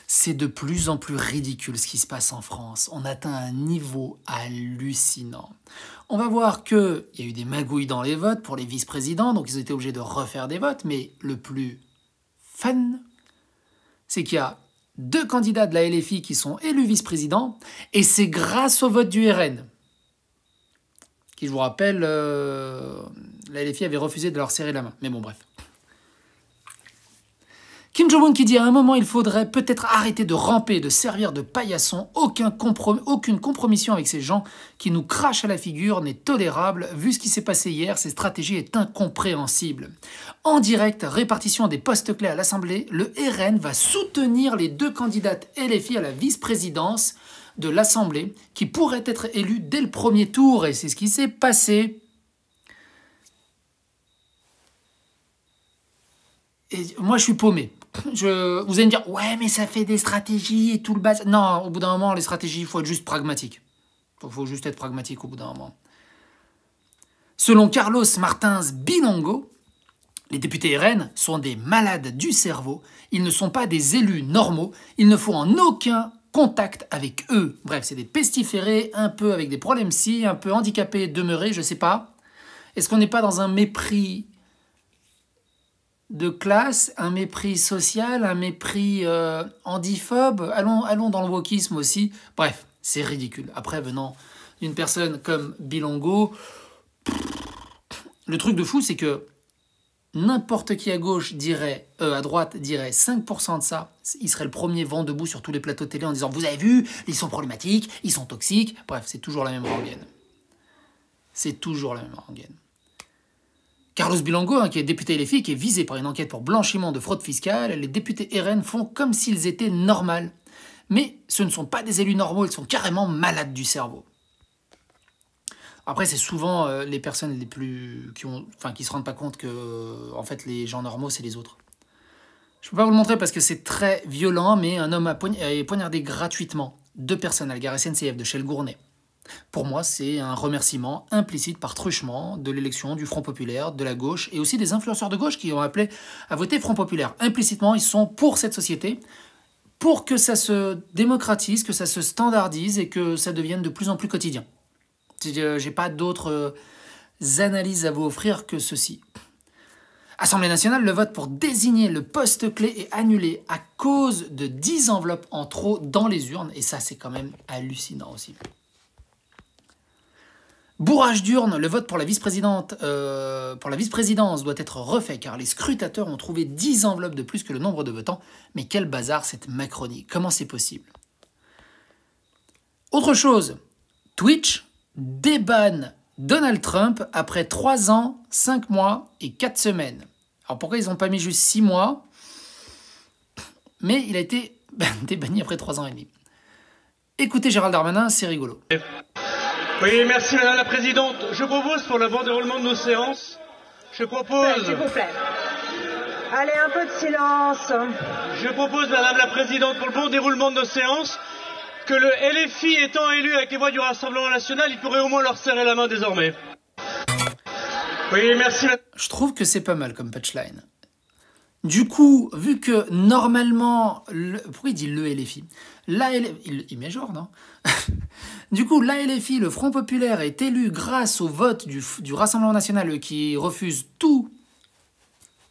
C'est de plus en plus ridicule ce qui se passe en France. On atteint un niveau hallucinant. On va voir qu'il y a eu des magouilles dans les votes pour les vice-présidents, donc ils ont été obligés de refaire des votes, mais le plus fun, c'est qu'il y a 2 candidats de la LFI qui sont élus vice-présidents, et c'est grâce au vote du RN, qui, je vous rappelle, la LFI avait refusé de leur serrer la main. Mais bon, bref. Kim Jong-un qui dit à un moment il faudrait peut-être arrêter de ramper, de servir de paillasson. Aucune compromission avec ces gens qui nous crachent à la figure n'est tolérable. Vu ce qui s'est passé hier, cette stratégie est incompréhensible. En direct, répartition des postes clés à l'Assemblée, le RN va soutenir les 2 candidates LFI à la vice-présidence de l'Assemblée qui pourraient être élues dès le premier tour. Et c'est ce qui s'est passé. Et moi, je suis paumé. Vous allez me dire, ouais, mais ça fait des stratégies et tout le bazar. Non, au bout d'un moment, les stratégies, il faut être juste pragmatique. Il faut juste être pragmatique au bout d'un moment. Selon Carlos Martins Bilongo, les députés RN sont des malades du cerveau. Ils ne sont pas des élus normaux. Il ne faut en aucun contact avec eux. Bref, c'est des pestiférés, un peu avec des problèmes psy, un peu handicapés, demeurés, je sais pas. Est-ce qu'on n'est pas dans un mépris de classe, un mépris social, un mépris handiphobe? Allons dans le wokisme aussi. Bref, c'est ridicule. Après, venant d'une personne comme Bilongo, le truc de fou, c'est que n'importe qui à gauche dirait, à droite dirait 5% de ça, il serait le premier vent debout sur tous les plateaux de télé en disant « Vous avez vu, ils sont problématiques, ils sont toxiques ». Bref, c'est toujours la même rengaine. C'est toujours la même rengaine. Carlos Bilongo, qui est député LFI, qui est visé par une enquête pour blanchiment de fraude fiscale, les députés RN font comme s'ils étaient normaux. Mais ce ne sont pas des élus normaux, ils sont carrément malades du cerveau. Après, c'est souvent les personnes les plus qui se rendent pas compte que en fait, les gens normaux, c'est les autres. Je ne peux pas vous le montrer parce que c'est très violent, mais un homme a poignardé gratuitement 2 personnes à la gare SNCF de Chelles-Gournay. Pour moi, c'est un remerciement implicite par truchement de l'élection du Front Populaire, de la gauche, et aussi des influenceurs de gauche qui ont appelé à voter Front Populaire. Implicitement, ils sont pour cette société, pour que ça se démocratise, que ça se standardise et que ça devienne de plus en plus quotidien. J'ai pas d'autres analyses à vous offrir que ceci. Assemblée nationale, le vote pour désigner le poste clé est annulé à cause de 10 enveloppes en trop dans les urnes, et ça, c'est quand même hallucinant aussi. Bourrage d'urne, le vote pour la vice-présidence doit être refait car les scrutateurs ont trouvé 10 enveloppes de plus que le nombre de votants. Mais quel bazar cette Macronie, comment c'est possible? Autre chose, Twitch débanne Donald Trump après 3 ans, 5 mois et 4 semaines. Alors pourquoi ils n'ont pas mis juste 6 mois? Mais il a été débanni après 3 ans et demi. Écoutez Gérald Darmanin, c'est rigolo. Oui, merci Madame la Présidente. Je propose pour le bon déroulement de nos séances, s'il vous plaît. Allez, un peu de silence. Je propose, Madame la Présidente, pour le bon déroulement de nos séances, que le LFI étant élu avec les voix du Rassemblement National, il pourrait au moins leur serrer la main désormais. Oui, merci. Je trouve que c'est pas mal comme punchline. Du coup, vu que normalement... Pourquoi il dit le LFI? Il met genre, non? Du coup, la LFI, le Front Populaire, est élu grâce au vote du Rassemblement National qui refuse tout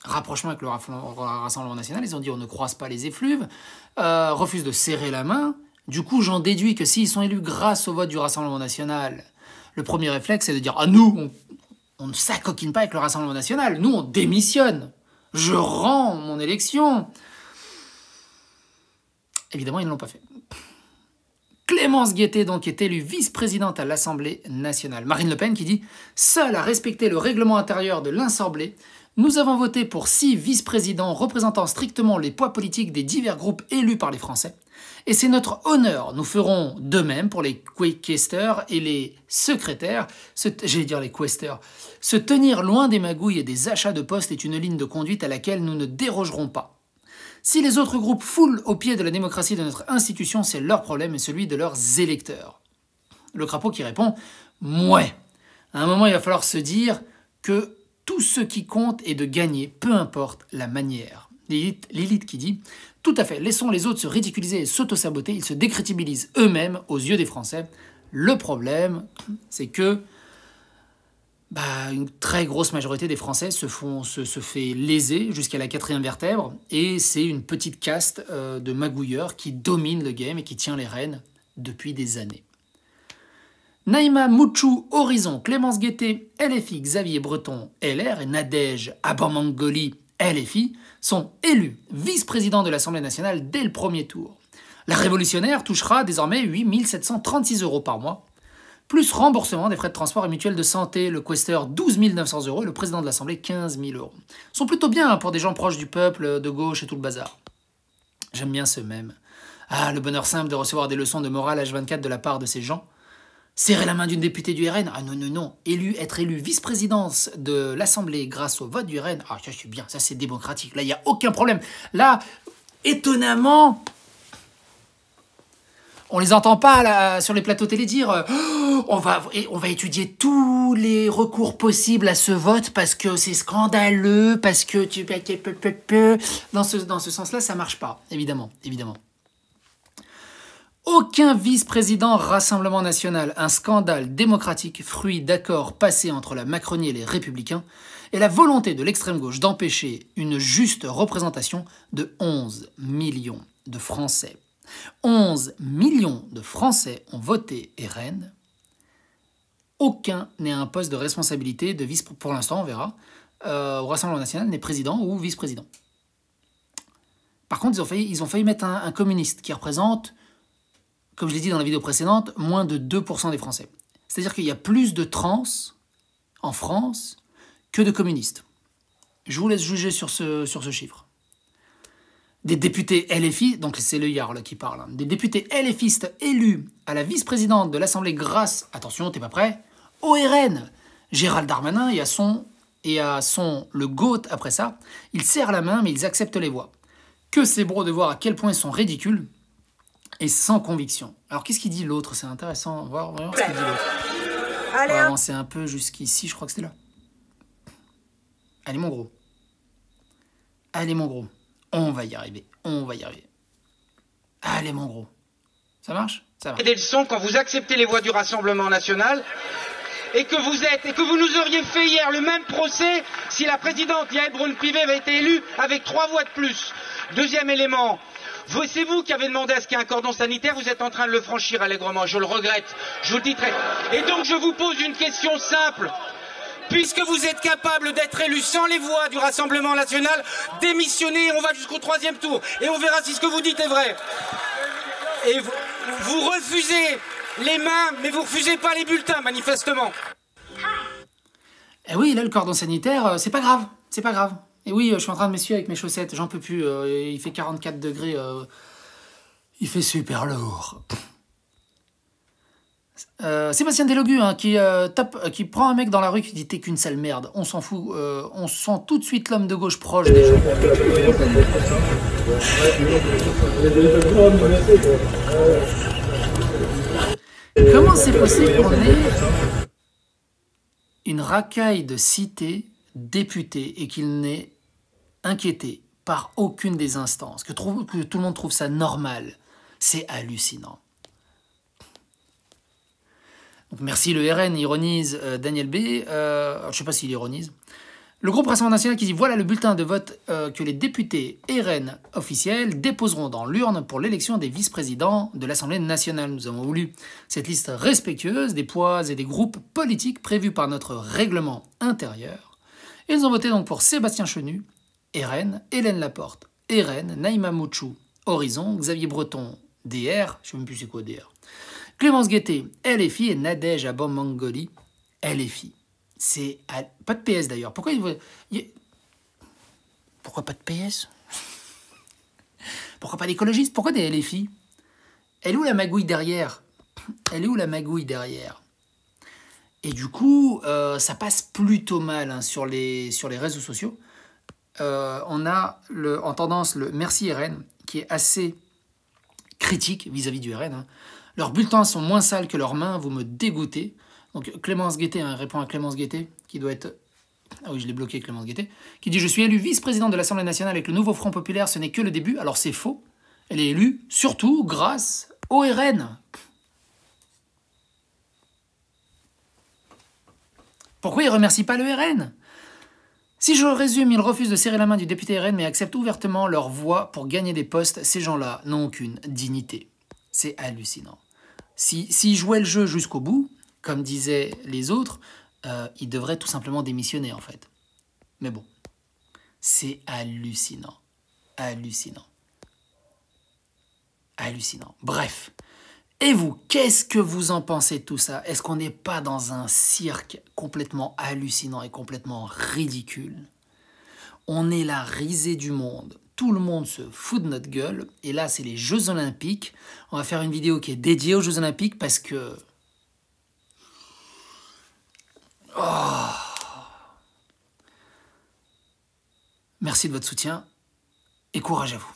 rapprochement avec le Rassemblement National. Ils ont dit on ne croise pas les effluves, refuse de serrer la main. Du coup, j'en déduis que s'ils sont élus grâce au vote du Rassemblement National, le premier réflexe, c'est de dire « Ah, nous, on ne s'acoquine pas avec le Rassemblement National. Nous, on démissionne. Je rends mon élection. » Évidemment, ils ne l'ont pas fait. Clémence Guettet, donc, est élue vice-présidente à l'Assemblée nationale. Marine Le Pen qui dit « Seule à respecter le règlement intérieur de l'Assemblée, nous avons voté pour 6 vice-présidents représentant strictement les poids politiques des divers groupes élus par les Français. Et c'est notre honneur. Nous ferons de même pour les questeurs et les secrétaires. J'allais dire les questeurs. Se tenir loin des magouilles et des achats de postes est une ligne de conduite à laquelle nous ne dérogerons pas. Si les autres groupes foulent au pied de la démocratie de notre institution, c'est leur problème et celui de leurs électeurs. » Le crapaud qui répond « Mouais. À un moment, il va falloir se dire que tout ce qui compte est de gagner, peu importe la manière. » Lilith qui dit « Tout à fait, laissons les autres se ridiculiser et s'auto-saboter, ils se décrédibilisent eux-mêmes aux yeux des Français. Le problème, c'est que une très grosse majorité des Français se fait léser jusqu'à la 4e vertèbre, et c'est une petite caste de magouilleurs qui domine le game et qui tient les rênes depuis des années. Naïma Mouchou, Horizon, Clémence Guettet, LFI, Xavier Breton, LR et Nadège Abamangoli, LFI, sont élus vice-présidents de l'Assemblée nationale dès le premier tour. La révolutionnaire touchera désormais 8 736 € par mois, plus remboursement des frais de transport et mutuelle de santé, le questeur 12 900 € et le président de l'Assemblée 15 000 €. Ils sont plutôt bien pour des gens proches du peuple, de gauche et tout le bazar. J'aime bien ce même. Ah, le bonheur simple de recevoir des leçons de morale H24 de la part de ces gens. Serrer la main d'une députée du RN, ah non, non, non. Être élu vice-présidence de l'Assemblée grâce au vote du RN, ah ça c'est bien, ça c'est démocratique. Là, il n'y a aucun problème. Là, étonnamment, on les entend pas là, sur les plateaux télé dire on va étudier tous les recours possibles à ce vote parce que c'est scandaleux, parce que dans ce sens-là, ça marche pas, évidemment. Aucun vice-président Rassemblement National, un scandale démocratique, fruit d'accords passés entre la Macronie et les Républicains, et la volonté de l'extrême gauche d'empêcher une juste représentation de 11 millions de Français. 11 millions de Français ont voté RN. Aucun n'est à un poste de responsabilité de vice, pour l'instant, on verra, au Rassemblement National, n'est président ou vice-président. Par contre, ils ont failli mettre un communiste qui représente, comme je l'ai dit dans la vidéo précédente, moins de 2% des Français. C'est-à-dire qu'il y a plus de trans en France que de communistes. Je vous laisse juger sur ce chiffre. Des députés LFI, donc c'est le Yarl qui parle, hein, des députés LFistes élus à la vice-présidente de l'Assemblée grâce, attention, t'es pas prêt, au RN. Gérald Darmanin et à son le GOAT après ça, ils serrent la main mais ils acceptent les voix. Que c'est beau de voir à quel point ils sont ridicules et sans conviction. Alors qu'est-ce qu'il dit l'autre? C'est intéressant, on va voir ce qu'il dit l'autre. On va avancer un peu jusqu'ici, je crois que c'était là. Allez mon gros. Allez mon gros. On va y arriver. Allez mon gros. Ça marche? Ça va. Des leçons quand vous acceptez les voix du Rassemblement National et que vous nous auriez fait hier le même procès si la présidente Yael Braun-Pivet avait été élue avec 3 voix de plus. Deuxième élément, c'est vous qui avez demandé à ce qu'il y ait un cordon sanitaire, vous êtes en train de le franchir allègrement, je le regrette, je vous le dis très. Et donc je vous pose une question simple. Puisque vous êtes capable d'être élu sans les voix du Rassemblement National, démissionnez, on va jusqu'au 3e tour. Et on verra si ce que vous dites est vrai. Et vous refusez les mains, mais vous refusez pas les bulletins, manifestement. Eh oui, là, le cordon sanitaire, c'est pas grave. Et oui, je suis en train de m'essuyer avec mes chaussettes, j'en peux plus. Il fait 44 degrés, il fait super lourd. Sébastien Delogu hein, qui prend un mec dans la rue qui dit t'es qu'une sale merde, on s'en fout, on sent tout de suite l'homme de gauche proche des gens. Comment c'est possible qu'on ait une racaille de cités députés et qu'il n'est inquiété par aucune des instances, que tout le monde trouve ça normal? C'est hallucinant. Donc, merci, le RN ironise Daniel B. Je ne sais pas s'il ironise. Le groupe Rassemblement National qui dit « Voilà le bulletin de vote que les députés RN officiels déposeront dans l'urne pour l'élection des vice-présidents de l'Assemblée nationale. Nous avons voulu cette liste respectueuse des poids et des groupes politiques prévus par notre règlement intérieur. Et nous avons voté donc pour Sébastien Chenu, RN, Hélène Laporte, RN, Naïma Mouchou, Horizon, Xavier Breton, DR, je ne sais même plus c'est quoi DR, Clémence Guettet, LFI et Nadège Abamangoli, LFI. C'est pas de PS d'ailleurs. Pourquoi pas de PS? Pourquoi pas d'écologistes? Pourquoi des LFI? Elle est où la magouille derrière? Et du coup, ça passe plutôt mal hein, sur les réseaux sociaux. On a en tendance le Merci RN qui est assez critique vis-à-vis du RN. Hein. Leurs bulletins sont moins sales que leurs mains, vous me dégoûtez. Donc Clémence Guettet, hein, répond à Clémence Guettet, qui doit être ah oui, je l'ai bloqué, Clément Guettet, qui dit « Je suis élu vice-président de l'Assemblée nationale avec le nouveau Front populaire, ce n'est que le début. » Alors c'est faux. Elle est élue surtout grâce au RN. Pourquoi il ne remercie pas le RN? Si je résume, ils refusent de serrer la main du député RN mais acceptent ouvertement leur voix pour gagner des postes. Ces gens-là n'ont aucune dignité. C'est hallucinant. S'ils jouaient le jeu jusqu'au bout, comme disaient les autres, ils devraient tout simplement démissionner en fait. Mais bon, c'est hallucinant. Hallucinant. Hallucinant. Bref. Et vous, qu'est-ce que vous en pensez de tout ça? Est-ce qu'on n'est pas dans un cirque complètement hallucinant et complètement ridicule? On est la risée du monde. Tout le monde se fout de notre gueule. Et là, c'est les Jeux Olympiques. On va faire une vidéo qui est dédiée aux Jeux Olympiques parce que... Oh. Merci de votre soutien et courage à vous.